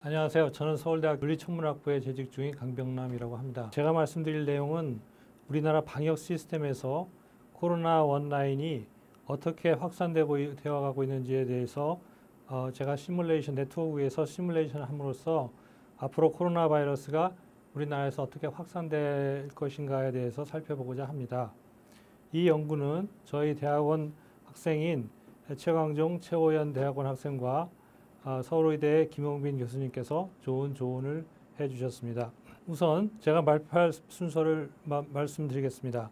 안녕하세요. 저는 서울대학 물리천문학부에 재직 중인 강병남이라고 합니다. 제가 말씀드릴 내용은 우리나라 방역 시스템에서 코로나 원라인이 어떻게 확산되고 되어가고 있는지에 대해서 제가 네트워크에서 시뮬레이션을 함으로써 앞으로 코로나 바이러스가 우리나라에서 어떻게 확산될 것인가에 대해서 살펴보고자 합니다. 이 연구는 저희 대학원 학생인 최광종, 최호연 대학원 학생과 서울의대 김용빈 교수님께서 좋은 조언을 해주셨습니다. 우선 제가 말할 순서를 말씀드리겠습니다.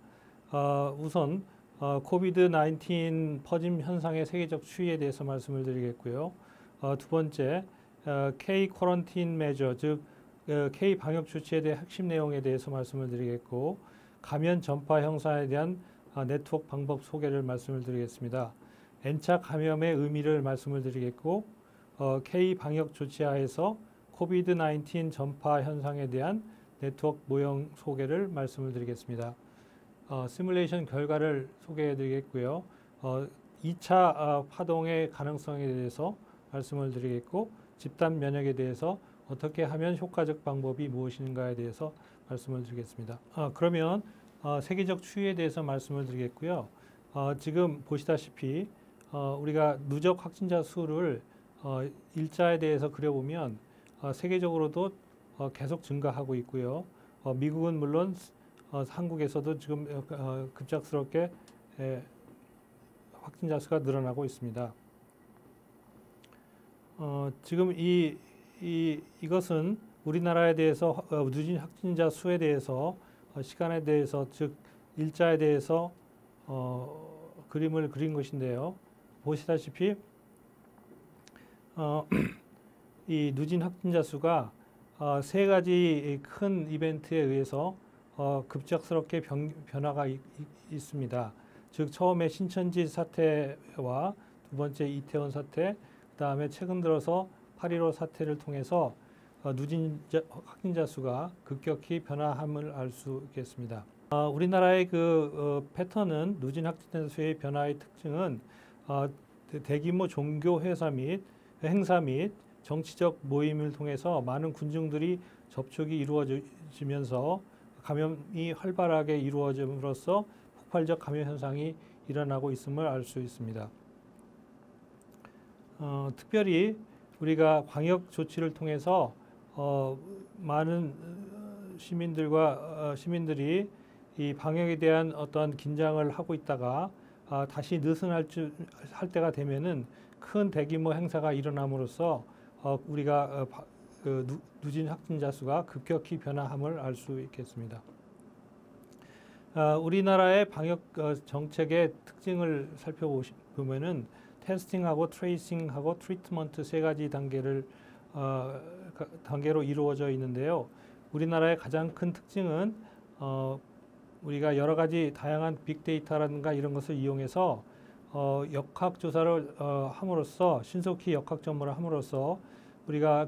우선 코비드-19 퍼짐 현상의 세계적 추이에 대해서 말씀을 드리겠고요. 두 번째, K 쿼런틴 메저, 즉 K 방역 조치에 대한 핵심 내용에 대해서 말씀을 드리겠고, 감염 전파 형사에 대한 네트워크 방법 소개를 말씀을 드리겠습니다. N차 감염의 의미를 말씀을 드리겠고, K 방역 조치하에서 코비드-19 전파 현상에 대한 네트워크 모형 소개를 말씀을 드리겠습니다. 시뮬레이션 결과를 소개해 드리겠고요. 2차 파동의 가능성에 대해서 말씀을 드리겠고, 집단 면역에 대해서 어떻게 하면 효과적 방법이 무엇인가에 대해서 말씀을 드리겠습니다. 그러면 세계적 추이에 대해서 말씀을 드리겠고요. 지금 보시다시피 우리가 누적 확진자 수를 일자에 대해서 그려보면 세계적으로도 계속 증가하고 있고요. 미국은 물론 한국에서도 지금 급작스럽게 확진자 수가 늘어나고 있습니다. 지금 이것은 우리나라에 대해서 누진 확진자 수에 대해서 시간에 대해서 즉 일자에 대해서 그림을 그린 것인데요. 보시다시피 이 누진 확진자 수가 세 가지 큰 이벤트에 의해서 급작스럽게 변화가 있습니다. 즉 처음에 신천지 사태와 두 번째 이태원 사태, 그 다음에 최근 들어서 8.15 사태를 통해서 누진 확진자 수가 급격히 변화함을 알 수 있겠습니다. 우리나라의 패턴은 누진 확진자 수의 변화의 특징은 대규모 종교 행사 및 정치적 모임을 통해서 많은 군중들이 접촉이 이루어지면서 감염이 활발하게 이루어짐으로써 폭발적 감염 현상이 일어나고 있음을 알 수 있습니다. 특별히 우리가 방역 조치를 통해서 많은 시민들이 이 방역에 대한 어떤 긴장을 하고 있다가 다시 느슨할 때가 되면은 큰 대규모 행사가 일어남으로써 우리가 누진 확진자 수가 급격히 변화함을 알 수 있겠습니다. 우리나라의 방역 정책의 특징을 살펴보면은 테스팅하고 트레이싱하고 트리트먼트 세 가지 단계로 이루어져 있는데요. 우리나라의 가장 큰 특징은 우리가 여러 가지 다양한 빅데이터라든가 이런 것을 이용해서 역학 조사를 함으로써 신속히 역학 전문을 함으로써 우리가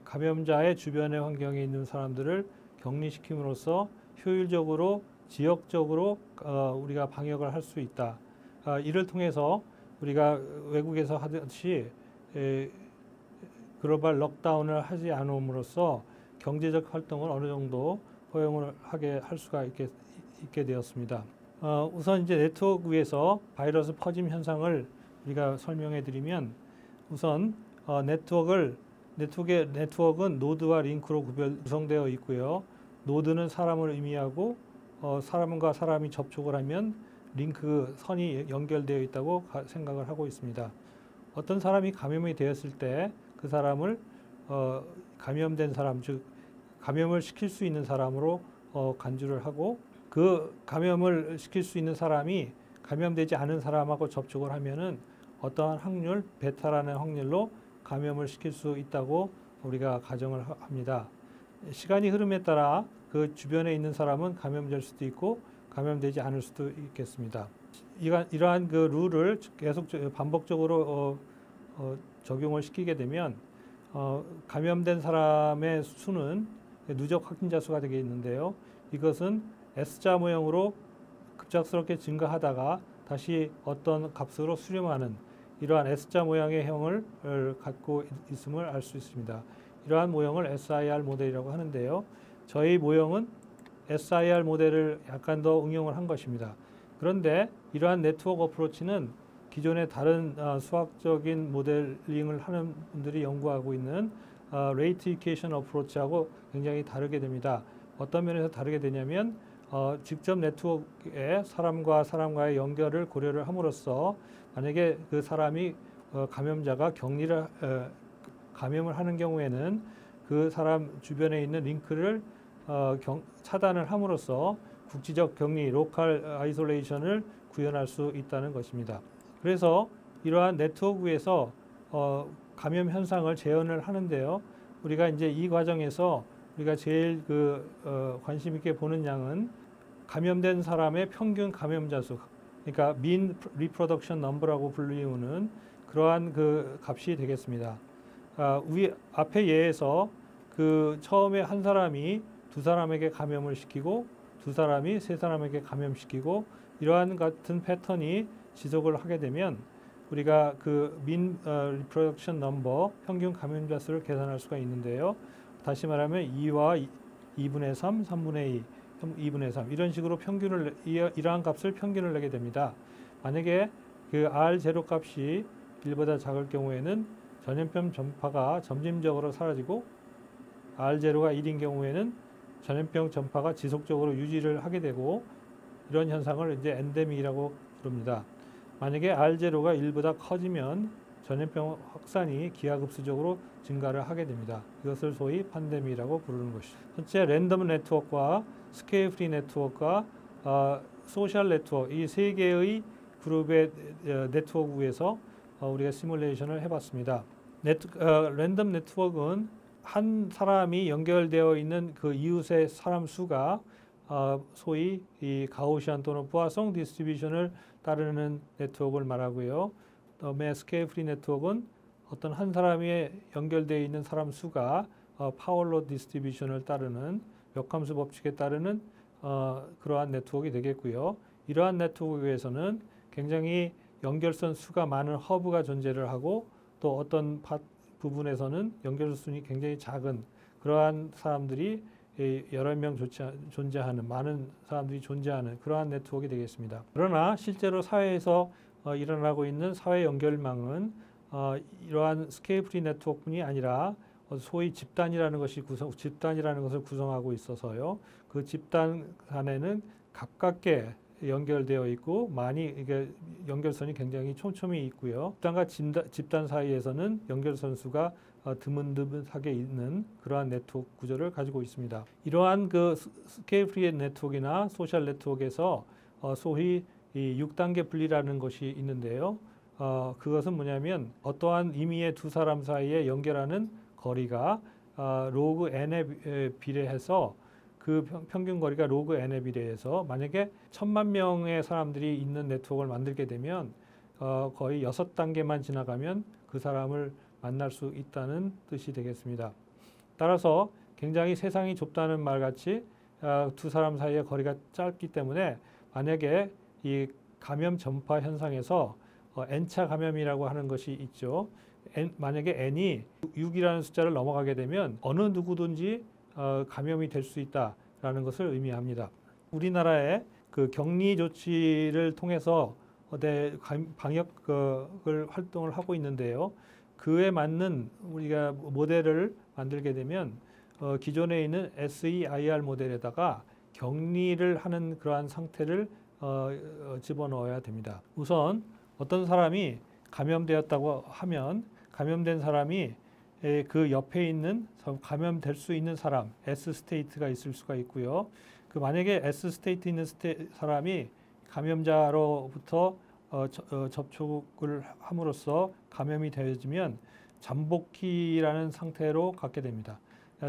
감염자의 주변의 환경에 있는 사람들을 격리시킴으로써 효율적으로 지역적으로 우리가 방역을 할 수 있다. 이를 통해서 우리가 외국에서 하듯이 글로벌 록다운을 하지 않음으로써 경제적 활동을 어느 정도 허용을 할 수가 있게 되었습니다. 우선 이제 네트워크 위에서 바이러스 퍼짐 현상을 우리가 설명해 드리면 우선 네트워크는 노드와 링크로 구성되어 있고요. 노드는 사람을 의미하고 사람과 사람이 접촉을 하면 링크 선이 연결되어 있다고 생각을 하고 있습니다. 어떤 사람이 감염이 되었을 때 그 사람을 감염된 사람, 즉 감염을 시킬 수 있는 사람으로 간주를 하고 그 감염을 시킬 수 있는 사람이 감염되지 않은 사람하고 접촉을 하면은 어떠한 확률, 베타라는 확률로 감염을 시킬 수 있다고 우리가 가정을 합니다. 시간이 흐름에 따라 그 주변에 있는 사람은 감염될 수도 있고 감염되지 않을 수도 있겠습니다. 이러한 룰을 계속 반복적으로 적용을 시키게 되면 감염된 사람의 수는 누적 확진자 수가 되겠는데요. 이것은 S자 모형으로 급작스럽게 증가하다가 다시 어떤 값으로 수렴하는 이러한 S자 모양의 형을 갖고 있음을 알 수 있습니다. 이러한 모형을 SIR 모델이라고 하는데요. 저희 모형은 SIR 모델을 약간 더 응용을 한 것입니다. 그런데 이러한 네트워크 어프로치는 기존의 다른 수학적인 모델링을 하는 분들이 연구하고 있는 레이트 이퀘이션 어프로치하고 굉장히 다르게 됩니다. 어떤 면에서 다르게 되냐면 직접 네트워크에 사람과 사람과의 연결을 고려를 함으로써 만약에 그 사람이 감염자가 감염을 하는 경우에는 그 사람 주변에 있는 링크를 차단을 함으로써 국지적 격리, 로컬 아이솔레이션을 구현할 수 있다는 것입니다. 그래서 이러한 네트워크에서 감염 현상을 재현을 하는데요. 우리가 이제 이 과정에서 우리가 제일 관심 있게 보는 양은 감염된 사람의 평균 감염자 수, 그러니까 mean reproduction number라고 불리우는 그러한 그 값이 되겠습니다. 앞의 예에서 처음에 한 사람이 두 사람에게 감염을 시키고 두 사람이 세 사람에게 감염시키고 이러한 같은 패턴이 지속을 하게 되면 우리가 mean reproduction number, 평균 감염자 수를 계산할 수가 있는데요. 다시 말하면 2와 2분의 3, 3분의 2, 2분의 3 이런 식으로 이러한 값을 평균을 내게 됩니다. 만약에 R0 값이 1보다 작을 경우에는 전염병 전파가 점진적으로 사라지고 R0가 1인 경우에는 전염병 전파가 지속적으로 유지를 하게 되고 이런 현상을 이제 엔데믹이라고 부릅니다. 만약에 R0가 1보다 커지면 전염병 확산이 기하급수적으로 증가를 하게 됩니다. 이것을 소위 팬데믹이라고 부르는 것이죠. 첫째, 랜덤 네트워크와 스케일 프리 네트워크와 소셜 네트워크 이 세 개의 그룹의 네트워크에서 우리가 시뮬레이션을 해봤습니다. 랜덤 네트워크는 한 사람이 연결되어 있는 그 이웃의 사람 수가 소위 이 가우시안 또는 포아송 디스트리뷰션을 따르는 네트워크를 말하고요. 다음에 스케일 프리 네트워크는 어떤 한 사람이 연결되어 있는 사람 수가 파월로 디스트리뷰션을 따르는 역함수 법칙에 따르는 그러한 네트워크가 되겠고요. 이러한 네트워크에서는 굉장히 연결선 수가 많은 허브가 존재를 하고 또 어떤 부분에서는 연결선이 굉장히 작은 그러한 사람들이 여러 명 존재하는 많은 사람들이 존재하는 그러한 네트워크가 되겠습니다. 그러나 실제로 사회에서 일어나고 있는 사회 연결망은 이러한 스케일 프리 네트워크뿐이 아니라 소위 집단이라는 것을 구성하고 있어서요. 그 집단 간에는 가깝게 연결되어 있고 많이 이게 연결선이 굉장히 촘촘히 있고요. 집단과 집단 사이에서는 연결선 수가 드문드문하게 있는 그러한 네트워크 구조를 가지고 있습니다. 이러한 스케일 프리 네트워크나 소셜 네트워크에서 소위 이 6단계 분리라는 것이 있는데요. 그것은 뭐냐면 어떠한 임의의 두 사람 사이에 연결하는 거리가 로그 n에 비례해서 그 평균 거리가 로그 n에 비례해서 만약에 1000만 명의 사람들이 있는 네트워크를 만들게 되면 거의 6단계만 지나가면 그 사람을 만날 수 있다는 뜻이 되겠습니다. 따라서 굉장히 세상이 좁다는 말같이 두 사람 사이의 거리가 짧기 때문에 만약에 이 감염 전파 현상에서 n차 감염이라고 하는 것이 있죠. 만약에 n이 6이라는 숫자를 넘어가게 되면 어느 누구든지 감염이 될 수 있다라는 것을 의미합니다. 우리나라의 그 격리 조치를 통해서 방역 활동을 하고 있는데요. 그에 맞는 우리가 모델을 만들게 되면 기존에 있는 SEIR 모델에다가 격리를 하는 그러한 상태를 집어넣어야 됩니다. 우선 어떤 사람이 감염되었다고 하면 감염된 사람이 그 옆에 있는 감염될 수 있는 사람 S 스테이트가 있을 수가 있고요. 만약에 S 스테이트 있는 사람이 감염자로부터 접촉을 함으로써 감염이 되어지면 잠복기라는 상태로 갖게 됩니다.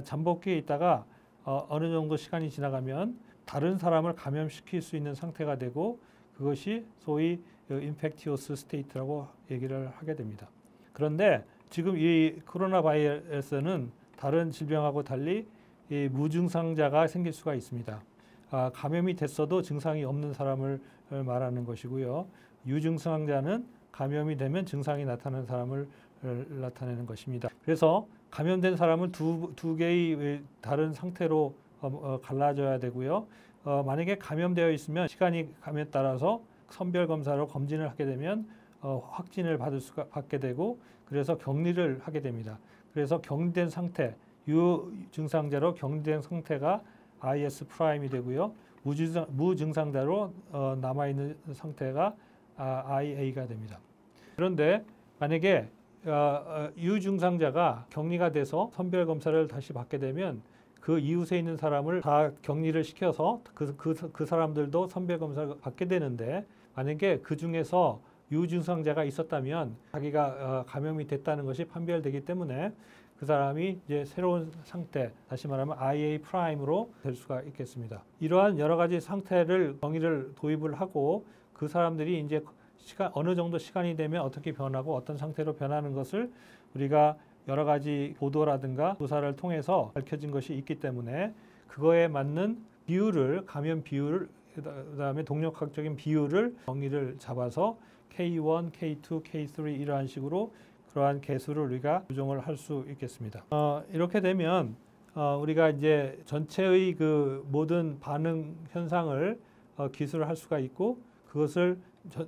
잠복기에 있다가 어느 정도 시간이 지나가면 다른 사람을 감염시킬 수 있는 상태가 되고 그것이 소위 인펙티오스 스테이트라고 얘기를 하게 됩니다. 그런데 지금 이 코로나 바이러스는 다른 질병하고 달리 이 무증상자가 생길 수가 있습니다. 감염이 됐어도 증상이 없는 사람을 말하는 것이고요. 유증상자는 감염이 되면 증상이 나타나는 사람을 나타내는 것입니다. 그래서 감염된 사람은 두 개의 다른 상태로 갈라져야 되고요. 만약에 감염되어 있으면 시간이 감에 따라서 선별 검사로 검진을 하게 되면 확진을 받게 되고 그래서 격리를 하게 됩니다. 그래서 격리된 상태, 유증상자로 격리된 상태가 IS 프라임이 되고요. 무증상자로 남아있는 상태가 IA가 됩니다. 그런데 만약에 유증상자가 격리가 돼서 선별 검사를 다시 받게 되면 그 이웃에 있는 사람을 다 격리를 시켜서 그 사람들도 선별 검사를 받게 되는데 만약에 그 중에서 유증상자가 있었다면 자기가 감염이 됐다는 것이 판별되기 때문에 그 사람이 이제 새로운 상태, 다시 말하면 IA 프라임으로 될 수가 있겠습니다. 이러한 여러 가지 상태를 격리를 도입을 하고 그 사람들이 이제 어느 정도 시간이 되면 어떻게 변하고 어떤 상태로 변하는 것을 우리가 여러 가지 보도라든가 조사를 통해서 밝혀진 것이 있기 때문에 그거에 맞는 비율을 감염 비율 그다음에 동력학적인 비율을 격리를 잡아서 K1, K2, K3 이러한 식으로 그러한 개수를 우리가 조정을 할 수 있겠습니다. 이렇게 되면 우리가 이제 전체의 그 모든 반응 현상을 기술할 수가 있고 그것을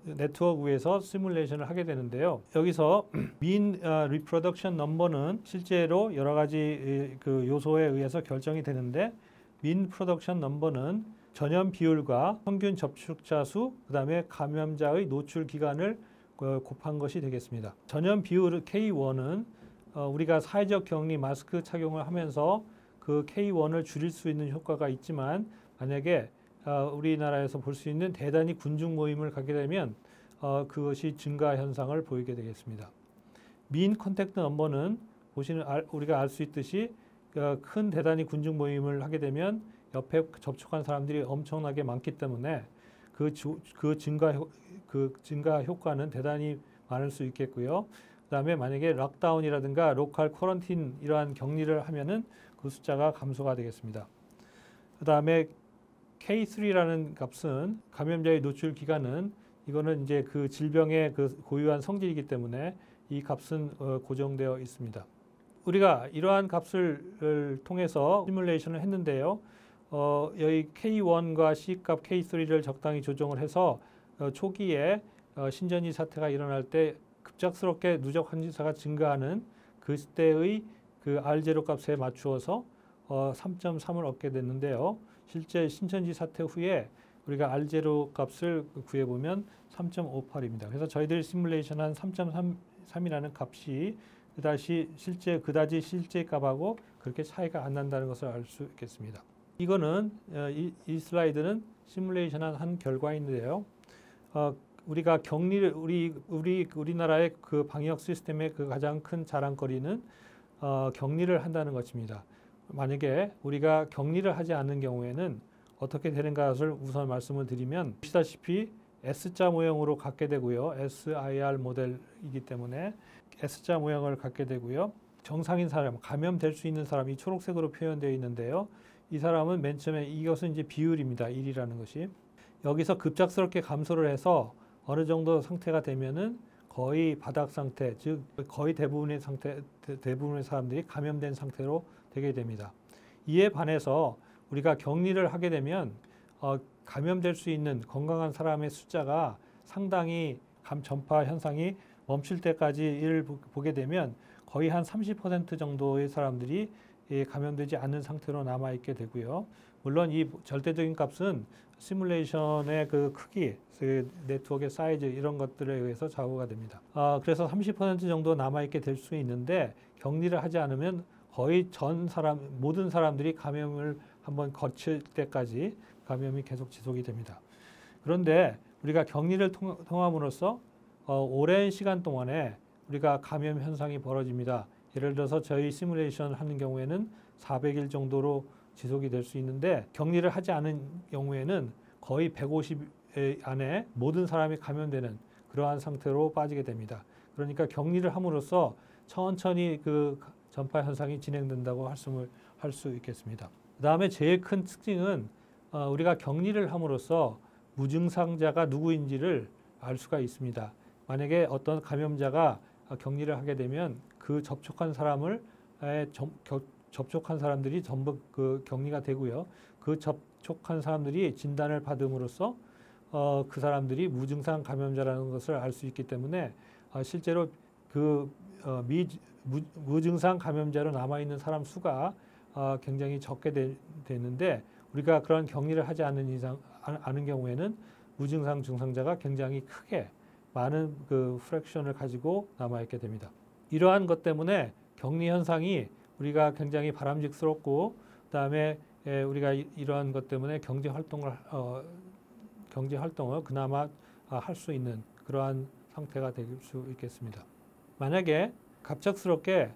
네트워크 위에서 시뮬레이션을 하게 되는데요. 여기서 mean reproduction number는 실제로 여러 가지 그 요소에 의해서 결정이 되는데 mean production number는 전염 비율과 평균 접촉자 수, 그다음에 감염자의 노출 기간을 곱한 것이 되겠습니다. 전염 비율 K1은 우리가 사회적 격리 마스크 착용을 하면서 그 K1을 줄일 수 있는 효과가 있지만 만약에 우리나라에서 볼 수 있는 대단히 군중 모임을 갖게 되면 그것이 증가 현상을 보이게 되겠습니다. mean contact number는 우리가 알 수 있듯이 큰 대단히 군중 모임을 하게 되면 옆에 접촉한 사람들이 엄청나게 많기 때문에 그 증가 효과는 대단히 많을 수 있겠고요. 그다음에 만약에 락다운이라든가 로컬 쿼런틴 이러한 격리를 하면은 그 숫자가 감소가 되겠습니다. 그다음에 K3라는 값은 감염자의 노출 기간은 이거는 이제 그 질병의 그 고유한 성질이기 때문에 이 값은 고정되어 있습니다. 우리가 이러한 값을 통해서 시뮬레이션을 했는데요. 여기 K1과 C값 K3를 적당히 조정을 해서 초기에 신전이 사태가 일어날 때 급작스럽게 누적 환자가 증가하는 그때의 그 R0 값에 맞추어서 3.3을 얻게 됐는데요. 실제 신천지 사태 후에 우리가 R0 값을 구해보면 3.58입니다. 그래서 저희들이 시뮬레이션한 3.3이라는 값이 그다지 실제 값하고 그렇게 차이가 안 난다는 것을 알 수 있겠습니다. 이거는 이 슬라이드는 시뮬레이션한 한 결과인데요. 우리가 격리를 우리나라의 그 방역 시스템의 그 가장 큰 자랑거리는 격리를 한다는 것입니다. 만약에 우리가 격리를 하지 않는 경우에는 어떻게 되는가를 우선 말씀을 드리면 보시다시피 S자 모형으로 갖게 되고요. SIR 모델이기 때문에 S자 모형을 갖게 되고요. 정상인 사람, 감염될 수 있는 사람이 초록색으로 표현되어 있는데요. 이 사람은 맨 처음에 이것은 이제 비율입니다. 1이라는 것이. 여기서 급작스럽게 감소를 해서 어느 정도 상태가 되면은 거의 바닥 상태, 즉 거의 대부분의 사람들이 감염된 상태로 되게 됩니다. 이에 반해서 우리가 격리를 하게 되면 감염될 수 있는 건강한 사람의 숫자가 상당히 전파 현상이 멈출 때까지를 보게 되면 거의 한 30% 정도의 사람들이 감염되지 않는 상태로 남아있게 되고요. 물론 이 절대적인 값은 시뮬레이션의 그 크기, 그 네트워크의 사이즈 이런 것들에 의해서 좌우가 됩니다. 그래서 30% 정도 남아있게 될 수 있는데 격리를 하지 않으면 거의 모든 사람들이 감염을 한번 거칠 때까지 감염이 계속 지속이 됩니다. 그런데 우리가 격리를 통함으로써 오랜 시간 동안에 우리가 감염 현상이 벌어집니다. 예를 들어서 저희 시뮬레이션 하는 경우에는 400일 정도로 지속이 될 수 있는데 격리를 하지 않은 경우에는 거의 150일 안에 모든 사람이 감염되는 그러한 상태로 빠지게 됩니다. 그러니까 격리를 함으로써 천천히 그 전파 현상이 진행된다고 할 수 있겠습니다. 그 다음에 제일 큰 특징은 우리가 격리를 함으로써 무증상자가 누구인지를 알 수가 있습니다. 만약에 어떤 감염자가 격리를 하게 되면 그 접촉한 사람을 접촉한 사람들이 전부 그 격리가 되고요. 그 접촉한 사람들이 진단을 받음으로써 그 사람들이 무증상 감염자라는 것을 알 수 있기 때문에 실제로 그 무증상 감염자로 남아 있는 사람 수가 굉장히 적게 되는데 우리가 그런 격리를 하지 않은 경우에는 무증상 중상자가 굉장히 크게 많은 그 프랙션을 가지고 남아 있게 됩니다. 이러한 것 때문에 격리 현상이 우리가 굉장히 바람직스럽고 그다음에 우리가 이러한 것 때문에 경제 활동을 그나마 할 수 있는 그러한 상태가 될 수 있겠습니다. 만약에 갑작스럽게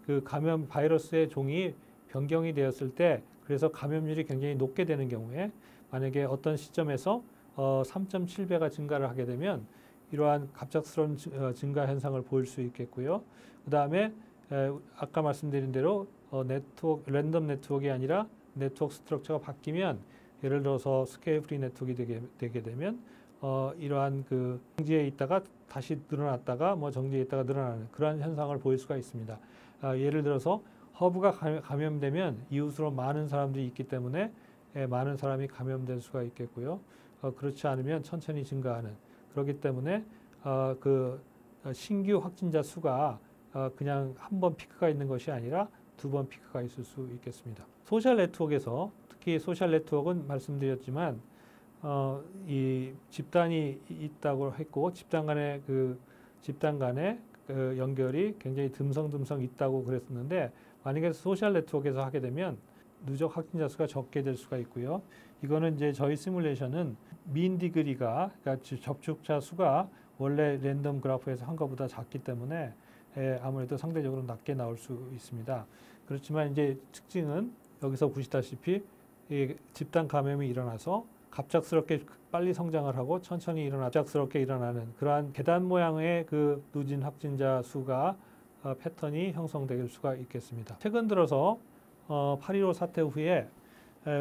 그 감염 바이러스의 종이 변경이 되었을 때 그래서 감염률이 굉장히 높게 되는 경우에 만약에 어떤 시점에서 3.7배가 증가를 하게 되면 이러한 갑작스러운 증가 현상을 보일 수 있겠고요. 그 다음에 아까 말씀드린 대로 랜덤 네트워크가 아니라 네트워크 스트럭처가 바뀌면 예를 들어서 스케일 프리 네트워크가 되게 되면 이러한 그 정지에 있다가 다시 늘어났다가 정지에 있다가 늘어나는 그러한 현상을 보일 수가 있습니다. 예를 들어서 허브가 감염되면 이웃으로 많은 사람들이 있기 때문에 많은 사람이 감염될 수가 있겠고요. 그렇지 않으면 천천히 증가하는 그렇기 때문에 그 신규 확진자 수가 그냥 한 번 피크가 있는 것이 아니라 두 번 피크가 있을 수 있겠습니다. 소셜 네트워크에서 특히 소셜 네트워크는 말씀드렸지만 이 집단이 있다고 했고 집단 간의 그 연결이 굉장히 듬성듬성 있다고 그랬었는데 만약에 소셜 네트워크에서 하게 되면 누적 확진자 수가 적게 될 수가 있고요. 이거는 이제 저희 시뮬레이션은 민 디그리가 그러니까 접촉자 수가 원래 랜덤 그래프에서 한 것보다 작기 때문에 아무래도 상대적으로 낮게 나올 수 있습니다. 그렇지만 이제 특징은 여기서 보시다시피 이 집단 감염이 일어나서 갑작스럽게 빨리 성장을 하고 천천히 갑작스럽게 일어나는 그러한 계단 모양의 그 누진 확진자 수가 패턴이 형성될 수가 있겠습니다. 최근 들어서 8.15 사태 후에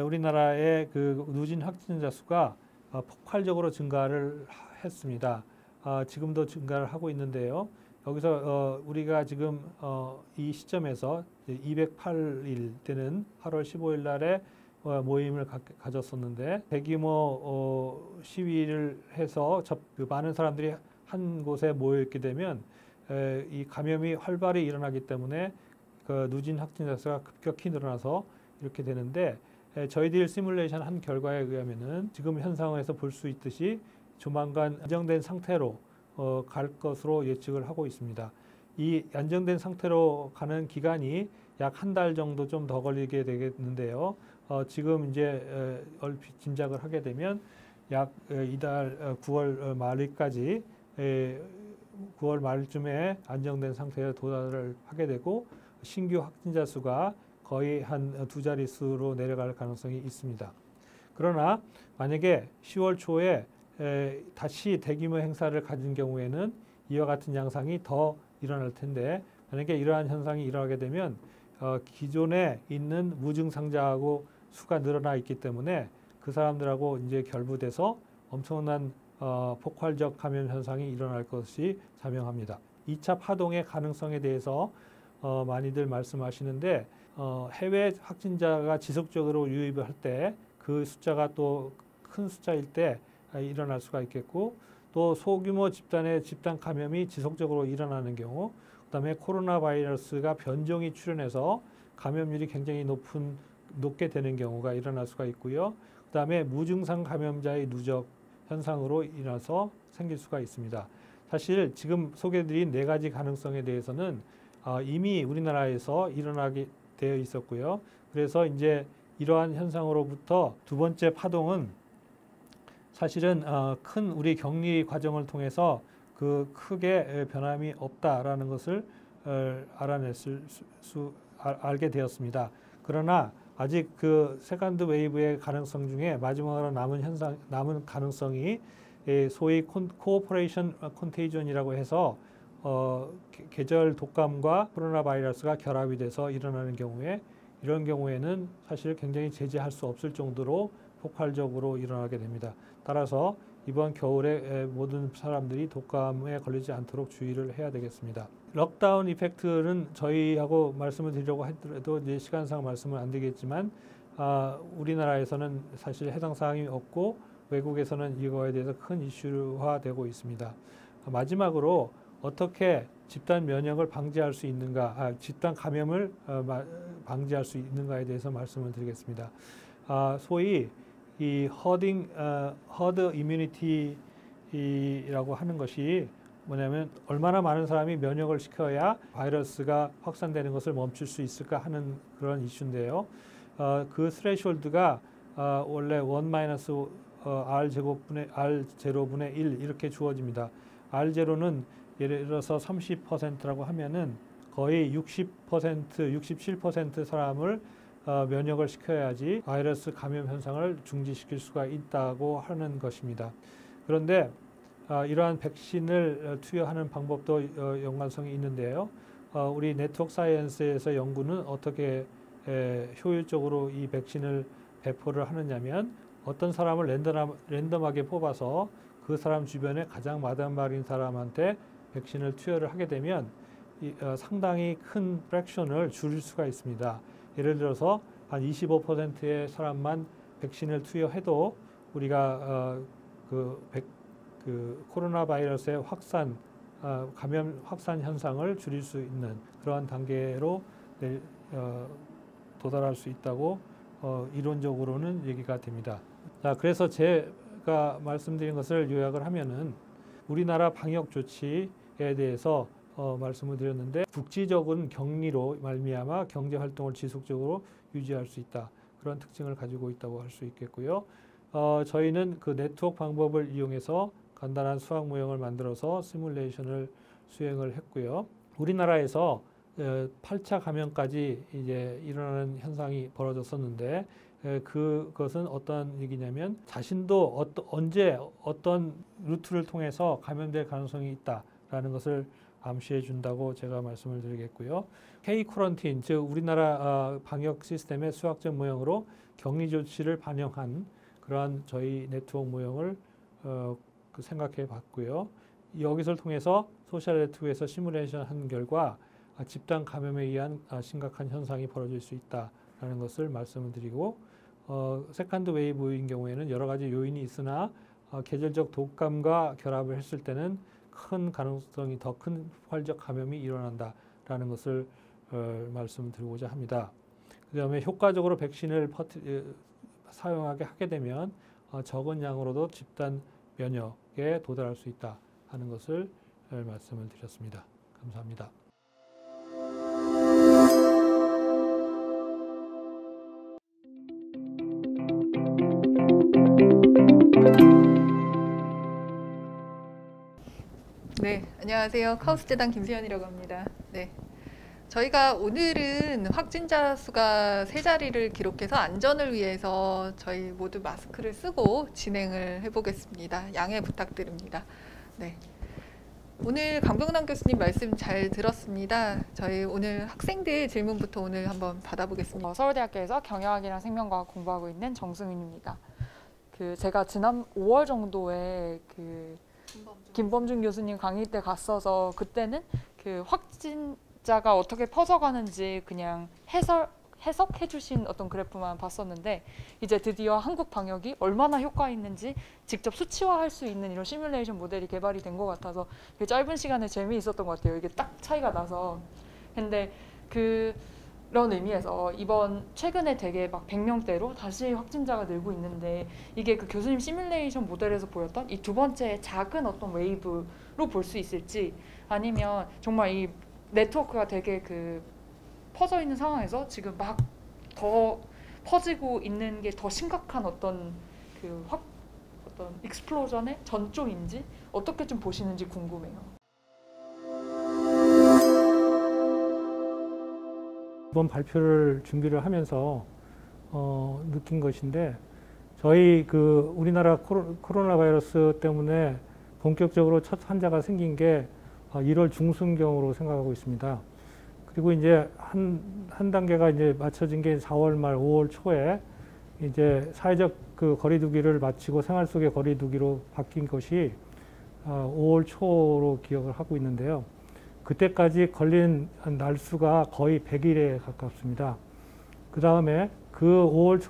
우리나라의 그 누진 확진자 수가 폭발적으로 증가를 했습니다. 지금도 증가를 하고 있는데요. 여기서 우리가 지금 이 시점에서 208일 되는 8월 15일 날에 모임을 가졌었는데 대규모 시위를 해서 그 많은 사람들이 한 곳에 모여있게 되면 이 감염이 활발히 일어나기 때문에 그 누진 확진자 수가 급격히 늘어나서 이렇게 되는데 저희들 시뮬레이션 한 결과에 의하면은 지금 현상에서 볼 수 있듯이 조만간 안정된 상태로 갈 것으로 예측을 하고 있습니다. 이 안정된 상태로 가는 기간이 약 한 달 정도 좀 더 걸리게 되겠는데요. 지금 이제 얼핏 짐작을 하게 되면 약 이달 9월 말까지 9월 말쯤에 안정된 상태에 도달을 하게 되고 신규 확진자 수가 거의 한 두 자릿수로 내려갈 가능성이 있습니다. 그러나 만약에 10월 초에 다시 대규모 행사를 가진 경우에는 이와 같은 양상이 더 일어날 텐데 만약에 이러한 현상이 일어나게 되면 기존에 있는 무증상자하고 수가 늘어나 있기 때문에 그 사람들하고 이제 결부돼서 엄청난 폭발적 감염 현상이 일어날 것이 자명합니다. 2차 파동의 가능성에 대해서 많이들 말씀하시는데 해외 확진자가 지속적으로 유입을 할 때 그 숫자가 또 큰 숫자일 때 일어날 수가 있겠고 또 소규모 집단 감염이 지속적으로 일어나는 경우 그다음에 코로나 바이러스가 변종이 출현해서 감염률이 굉장히 높게 되는 경우가 일어날 수가 있고요. 그다음에 무증상 감염자의 누적 현상으로 인해서 생길 수가 있습니다. 사실 지금 소개해드린 네 가지 가능성에 대해서는 이미 우리나라에서 일어나게 되어 있었고요. 그래서 이제 이러한 현상으로부터 두 번째 파동은 사실은 큰 우리 격리 과정을 통해서 그 크게 변함이 없다라는 것을 알게 되었습니다. 그러나 아직 그 세컨드 웨이브의 가능성 중에 마지막으로 남은 가능성이 소위 코오퍼레이션 컨테이전이라고 해서 계절 독감과 코로나 바이러스가 결합이 돼서 일어나는 경우에 이런 경우에는 사실 굉장히 제재할 수 없을 정도로 폭발적으로 일어나게 됩니다. 따라서 이번 겨울에 모든 사람들이 독감에 걸리지 않도록 주의를 해야 되겠습니다. 록다운 이펙트는 저희하고 말씀을 드리려고 하더라도 이제 시간상 말씀은 안 되겠지만 우리나라에서는 사실 해당 사항이 없고 외국에서는 이거에 대해서 큰 이슈화되고 있습니다. 마지막으로 어떻게 집단 면역을 방지할 수 있는가, 집단 감염을 방지할 수 있는가에 대해서 말씀을 드리겠습니다. 소위 이 허드 이뮤니티라고 하는 것이 뭐냐면 얼마나 많은 사람이 면역을 시켜야 바이러스가 확산되는 것을 멈출 수 있을까 하는 그런 이슈인데요. 그 스레이홀드가 원래 1-R 제곱분의 R 제로분의 1 이렇게 주어집니다. R 제로는 예를 들어서 30%라고 하면은 거의 60%, 67% 사람을 면역을 시켜야지 바이러스 감염 현상을 중지시킬 수가 있다고 하는 것입니다. 그런데 이러한 백신을 투여하는 방법도 연관성이 있는데요. 우리 네트워크 사이언스에서 연구는 어떻게 효율적으로 이 백신을 배포를 하느냐면 어떤 사람을 랜덤하게 뽑아서 그 사람 주변에 가장 마당발인 사람한테 백신을 투여를 하게 되면 상당히 큰 프랙션을 줄일 수가 있습니다. 예를 들어서 한 25%의 사람만 백신을 투여해도 우리가 코로나 바이러스의 감염 확산 현상을 줄일 수 있는 그러한 단계로 도달할 수 있다고 이론적으로는 얘기가 됩니다. 자, 그래서 제가 말씀드린 것을 요약을 하면은 우리나라 방역 조치에 대해서 말씀을 드렸는데 국지적인 격리로 말미암아 경제 활동을 지속적으로 유지할 수 있다. 그런 특징을 가지고 있다고 할 수 있겠고요. 저희는 그 네트워크 방법을 이용해서 간단한 수학 모형을 만들어서 시뮬레이션을 수행을 했고요. 우리나라에서 8차 감염까지 이제 일어나는 현상이 벌어졌었는데 그것은 어떤 얘기냐면 자신도 언제 어떤 루트를 통해서 감염될 가능성이 있다라는 것을 암시해 준다고 제가 말씀을 드리겠고요. K-쿼런틴, 즉 우리나라 방역 시스템의 수학적 모형으로 격리 조치를 반영한 그러한 저희 네트워크 모형을 생각해 봤고요. 여기서 통해서 소셜 네트워크에서 시뮬레이션 한 결과 집단 감염에 의한 심각한 현상이 벌어질 수 있다라는 것을 말씀을 드리고 세컨드 웨이브인 경우에는 여러 가지 요인이 있으나 계절적 독감과 결합을 했을 때는 큰 가능성이 더 큰 폭발적 감염이 일어난다라는 것을 말씀드리고자 합니다. 그다음에 효과적으로 백신을 사용하게 하게 되면 적은 양으로도 집단 면역에 도달할 수 있다 하는 것을 말씀을 드렸습니다. 감사합니다. 네, 안녕하세요. 카오스재단 김수현이라고 합니다. 네, 저희가 오늘은 확진자 수가 3자리를 기록해서 안전을 위해서 저희 모두 마스크를 쓰고 진행을 해보겠습니다. 양해 부탁드립니다. 네, 오늘 강병남 교수님 말씀 잘 들었습니다. 저희 오늘 학생들 질문부터 오늘 한번 받아보겠습니다. 서울대학교에서 경영학이랑 생명과학 공부하고 있는 정승윤입니다. 제가 지난 5월 정도에 김범준 교수님 강의 때 갔어서 그때는 확진자가 어떻게 퍼져가는지 그냥 해석해 주신 어떤 그래프만 봤었는데 이제 드디어 한국 방역이 얼마나 효과 있는지 직접 수치화할 수 있는 이런 시뮬레이션 모델이 개발이 된 것 같아서 되게 짧은 시간에 재미있었던 것 같아요. 이게 딱 차이가 나서. 근데 그런 의미에서 이번 최근에 되게 막 100명대로 다시 확진자가 늘고 있는데 이게 그 교수님 시뮬레이션 모델에서 보였던 이 두 번째 작은 어떤 웨이브로 볼 수 있을지 아니면 정말 이 네트워크가 되게 퍼져 있는 상황에서 지금 막 더 퍼지고 있는 게 더 심각한 어떤 어떤 익스플로전의 전조인지 어떻게 좀 보시는지 궁금해요. 이번 발표를 준비를 하면서 느낀 것인데 저희 우리나라 코로나 바이러스 때문에 본격적으로 첫 환자가 생긴 게 1월 중순경으로 생각하고 있습니다. 그리고 이제 한 단계가 이제 맞춰진 게 4월 말 5월 초에 이제 사회적 그 거리두기를 마치고 생활 속의 거리두기로 바뀐 것이 5월 초로 기억을 하고 있는데요. 그때까지 걸린 날수가 거의 100일에 가깝습니다. 그 다음에 그 5월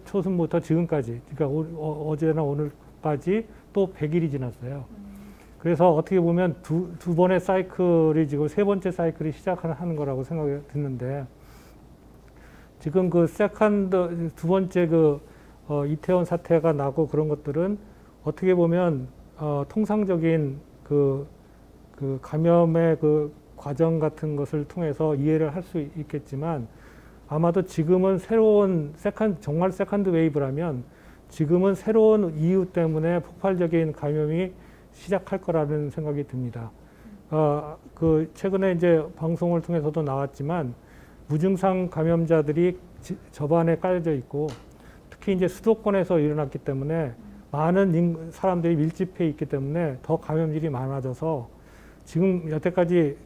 초순부터 지금까지, 그러니까 어제나 오늘까지 또 100일이 지났어요. 그래서 어떻게 보면 두 번의 사이클이 지금 세 번째 사이클이 시작하는 거라고 생각이 드는데, 지금 그 두 번째 이태원 사태가 나고 그런 것들은 어떻게 보면 통상적인 그 감염의 그 과정 같은 것을 통해서 이해를 할 수 있겠지만, 아마도 지금은 새로운 정말 세컨드 웨이브라면 지금은 새로운 이유 때문에 폭발적인 감염이 시작할 거라는 생각이 듭니다. 최근에 이제 방송을 통해서도 나왔지만 무증상 감염자들이 접안에 깔려져 있고, 특히 이제 수도권에서 일어났기 때문에 많은 사람들이 밀집해 있기 때문에 더 감염률이 많아져서 지금 여태까지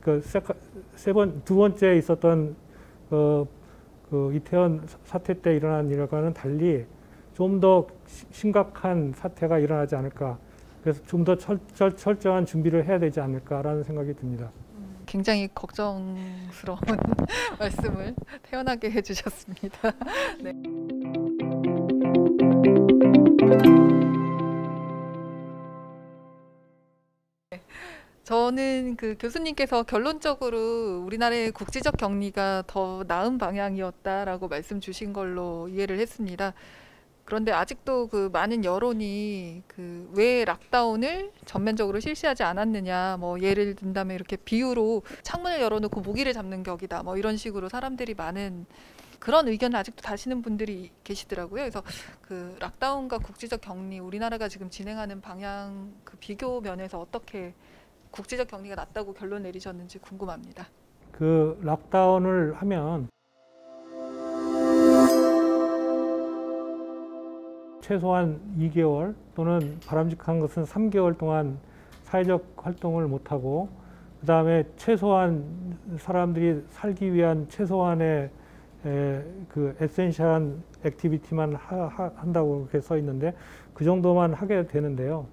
두 번째 있었던 이태원 사태 때 일어난 일과는 달리 좀 더 심각한 사태가 일어나지 않을까. 그래서 좀 더 철저한 준비를 해야 되지 않을까라는 생각이 듭니다. 굉장히 걱정스러운 말씀을 태연하게 해주셨습니다. 네. 저는 그 교수님께서 결론적으로 우리나라의 국지적 격리가 더 나은 방향이었다라고 말씀 주신 걸로 이해를 했습니다. 그런데 아직도 그 많은 여론이 그 왜 락다운을 전면적으로 실시하지 않았느냐, 뭐 예를 든다면 이렇게 비유로 창문을 열어놓고 모기를 잡는 격이다, 뭐 이런 식으로 사람들이 많은 그런 의견을 아직도 다시는 분들이 계시더라고요. 그래서 그 락다운과 국지적 격리, 우리나라가 지금 진행하는 방향 그 비교 면에서 어떻게 국지적 격리가 낫다고 결론 내리셨는지 궁금합니다. 그 락다운을 하면 최소한 2개월 또는 바람직한 것은 3개월 동안 사회적 활동을 못하고, 그 다음에 최소한 사람들이 살기 위한 최소한의 그 에센셜한 액티비티만 한다고 그렇게 써 있는데 그 정도만 하게 되는데요.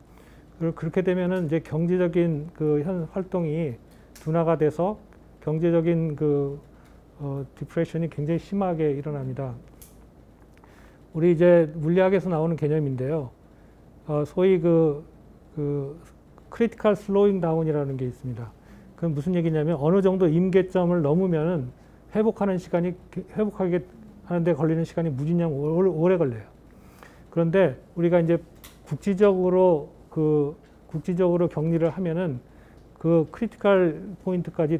그렇게 되면은 이제 경제적인 그 활동이 둔화가 돼서 경제적인 디프레션이 굉장히 심하게 일어납니다. 우리 이제 물리학에서 나오는 개념인데요. 소위 크리티컬 슬로잉 다운이라는 게 있습니다. 그건 무슨 얘기냐면 어느 정도 임계점을 넘으면은 회복하게 하는데 걸리는 시간이 무진장 오래 걸려요. 그런데 우리가 이제 국지적으로 격리를 하면은 그 크리티컬 포인트까지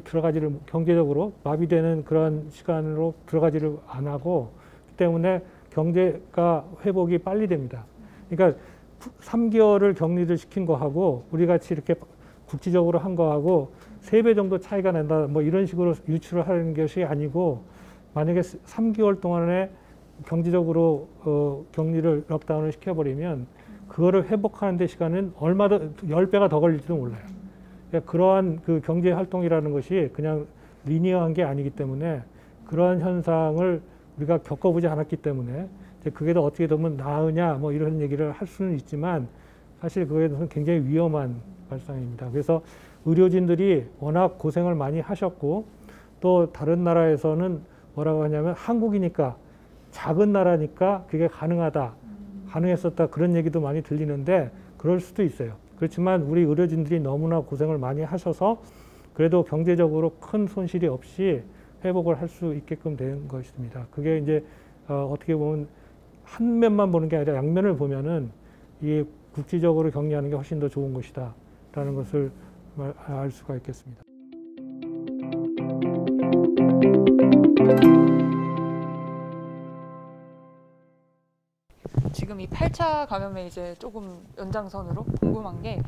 경제적으로 마비되는 그런 시간으로 들어가지를 안 하고, 그 때문에 경제가 회복이 빨리 됩니다. 그러니까 3개월을 격리를 시킨 거하고 우리 같이 이렇게 국지적으로 한 거하고 3배 정도 차이가 난다, 뭐 이런 식으로 유추를 하는 것이 아니고, 만약에 3개월 동안에 경제적으로 격리를 럭다운을 시켜버리면 그거를 회복하는 데 시간은 10배가 더 걸릴지도 몰라요. 그러니까 그러한 그 경제 활동이라는 것이 그냥 리니어한 게 아니기 때문에 그러한 현상을 우리가 겪어보지 않았기 때문에 그게 더 어떻게 되면 나으냐 뭐 이런 얘기를 할 수는 있지만, 사실 그거에 대해서는 굉장히 위험한 발상입니다. 그래서 의료진들이 워낙 고생을 많이 하셨고, 또 다른 나라에서는 뭐라고 하냐면 한국이니까 작은 나라니까 그게 가능했었다 그런 얘기도 많이 들리는데 그럴 수도 있어요. 그렇지만 우리 의료진들이 너무나 고생을 많이 하셔서 그래도 경제적으로 큰 손실이 없이 회복을 할 수 있게끔 된 것입니다. 그게 이제 어떻게 보면 한 면만 보는 게 아니라 양면을 보면은 이 국지적으로 격리하는 게 훨씬 더 좋은 것이다라는 것을 알 수가 있겠습니다. 지금 이 8차 감염에 이제 조금 연장선으로 궁금한 게,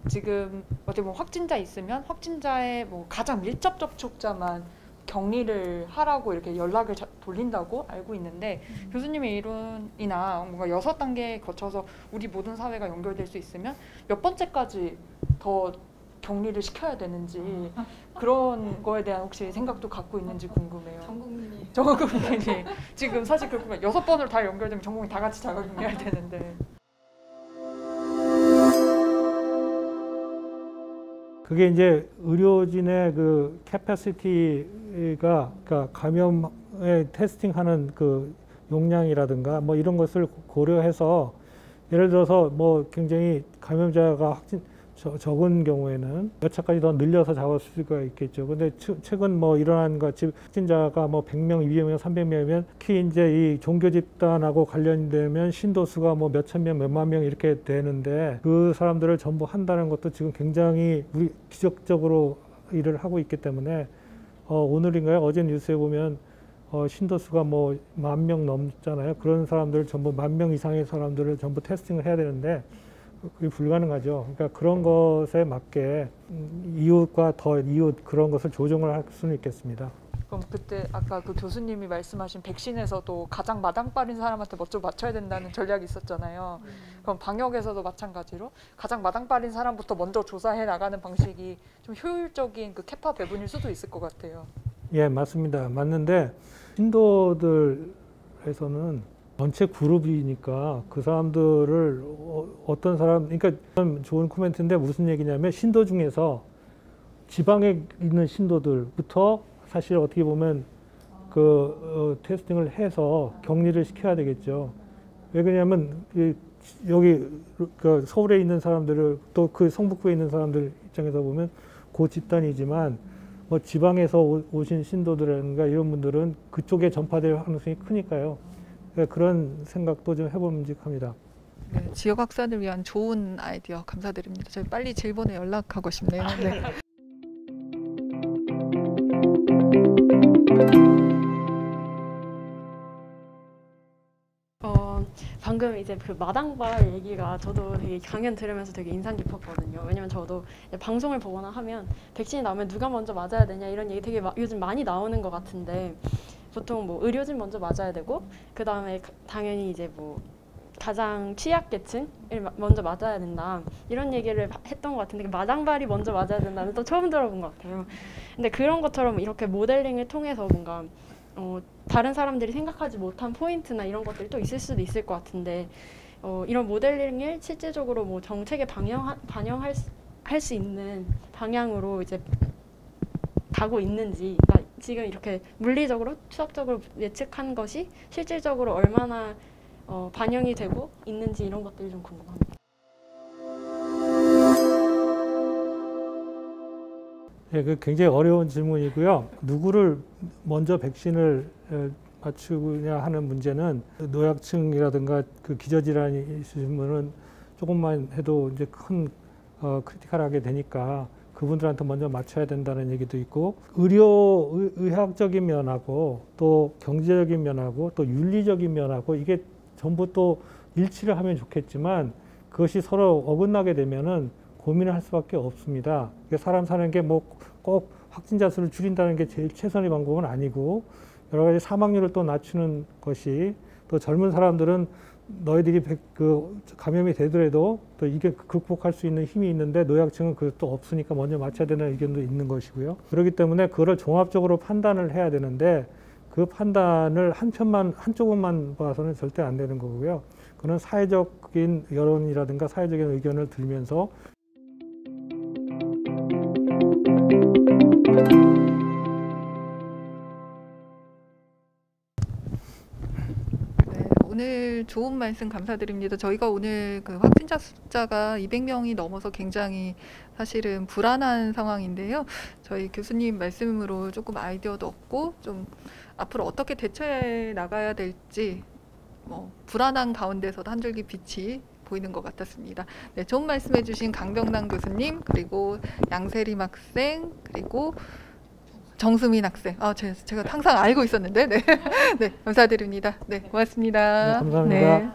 지금 어떻게 보면 확진자 있으면 확진자의 뭐 가장 밀접 접촉자만 격리를 하라고 이렇게 연락을 돌린다고 알고 있는데, 교수님의 이론이나 뭔가 6단계 거쳐서 우리 모든 사회가 연결될 수 있으면 몇 번째까지 더 격리를 시켜야 되는지 그런 거에 대한 혹시 생각도 갖고 있는지 궁금해요. 전 국민이 지금 사실 그렇게 6번으로 다 연결되면 전 국민 다 같이 자가격리해야 되는데. 그게 이제 의료진의 그 캐파시티가 그러니까 감염에 테스팅하는 그 용량이라든가 뭐 이런 것을 고려해서 예를 들어서 뭐 굉장히 감염자가 적은 경우에는 몇 차까지 더 늘려서 잡을 수가 있겠죠. 근데 최근 뭐 일어난 것 같이 확진자가 뭐 100명, 200명, 300명이면 특히 이제 이 종교 집단하고 관련되면 신도수가 뭐 몇천 명, 몇만 명 이렇게 되는데 그 사람들을 전부 한다는 것도 지금 굉장히 우리 기적적으로 일을 하고 있기 때문에 오늘인가요? 어제 뉴스에 보면 신도수가 뭐 10,000명 넘잖아요. 그런 사람들 전부 10,000명 이상의 사람들을 전부 테스팅을 해야 되는데 그게 불가능하죠. 그러니까 그런 것에 맞게 이웃과 더 이웃 그런 것을 조정을 할 수는 있겠습니다. 그럼 그때 아까 그 교수님이 말씀하신 백신에서도 가장 마당발인 사람한테 먼저 맞춰야 된다는 전략이 있었잖아요. 그럼 방역에서도 마찬가지로 가장 마당발인 사람부터 먼저 조사해 나가는 방식이 좀 효율적인 그 캐파 배분일 수도 있을 것 같아요. 예, 맞습니다. 맞는데 신도들에서는 전체 그룹이니까 그 사람들을 어떤 사람, 그러니까 좋은 코멘트인데 무슨 얘기냐면 신도 중에서 지방에 있는 신도들부터 사실 어떻게 보면 그 테스팅을 해서 격리를 시켜야 되겠죠. 왜 그러냐면 여기 그 서울에 있는 사람들을 또 그 성북구에 있는 사람들 입장에서 보면 고 집단이지만 뭐 지방에서 오신 신도들이라든가 이런 분들은 그쪽에 전파될 가능성이 크니까요. 그런 생각도 좀 해봄직합니다. 네, 지역 확산을 위한 좋은 아이디어 감사드립니다. 저희 빨리 질본에 연락하고 싶네요. 네. 방금 이제 그 마당발 얘기가 저도 되게 강연 들으면서 되게 인상 깊었거든요. 왜냐면 저도 방송을 보거나 하면 백신이 나오면 누가 먼저 맞아야 되냐 이런 얘기 되게 요즘 많이 나오는 것 같은데 보통 뭐 의료진 먼저 맞아야 되고 그 다음에 당연히 이제 뭐 가장 취약계층을 먼저 맞아야 된다 이런 얘기를 했던 것 같은데 마당발이 먼저 맞아야 된다는 또 처음 들어본 것 같아요. 근데 그런 것처럼 이렇게 모델링을 통해서 뭔가 다른 사람들이 생각하지 못한 포인트나 이런 것들이 또 있을 수도 있을 것 같은데 이런 모델링을 실제적으로 뭐 정책에 반영할 수 있는 방향으로 이제 가고 있는지, 그러니까 지금 이렇게 물리적으로 추적적으로 예측한 것이 실질적으로 얼마나 반영이 되고 있는지 이런 것들이 좀 궁금합니다. 네, 그 굉장히 어려운 질문이고요. 누구를 먼저 백신을 맞추냐 하는 문제는 노약층이라든가 그 기저질환이 있으신 분은 조금만 해도 이제 큰 크리티컬하게 되니까 그분들한테 먼저 맞춰야 된다는 얘기도 있고 의학적인 면하고 또 경제적인 면하고 또 윤리적인 면하고 이게 전부 또 일치를 하면 좋겠지만 그것이 서로 어긋나게 되면은 고민을 할 수밖에 없습니다. 사람 사는 게 뭐 꼭 확진자 수를 줄인다는 게 제일 최선의 방법은 아니고 여러 가지 사망률을 또 낮추는 것이 또 젊은 사람들은 너희들이 그 감염이 되더라도 또 이게 극복할 수 있는 힘이 있는데 노약층은 그것도 없으니까 먼저 맞춰야 되는 의견도 있는 것이고요. 그렇기 때문에 그거를 종합적으로 판단을 해야 되는데 그 판단을 한쪽만 봐서는 절대 안 되는 거고요. 그건 사회적인 여론이라든가 사회적인 의견을 들면서 오늘 좋은 말씀 감사드립니다. 저희가 오늘 그 확진자 숫자가 200명이 넘어서 굉장히 사실은 불안한 상황인데요. 저희 교수님 말씀으로 조금 아이디어도 얻고 좀 앞으로 어떻게 대처해 나가야 될지 불안한 가운데서도 한 줄기 빛이 보이는 것 같았습니다. 네, 좋은 말씀해 주신 강병남 교수님, 그리고 양세림 학생, 그리고 정수민 학생. 제가 항상 알고 있었는데, 네, 네, 감사드립니다. 네, 고맙습니다. 네, 감사합니다. 네.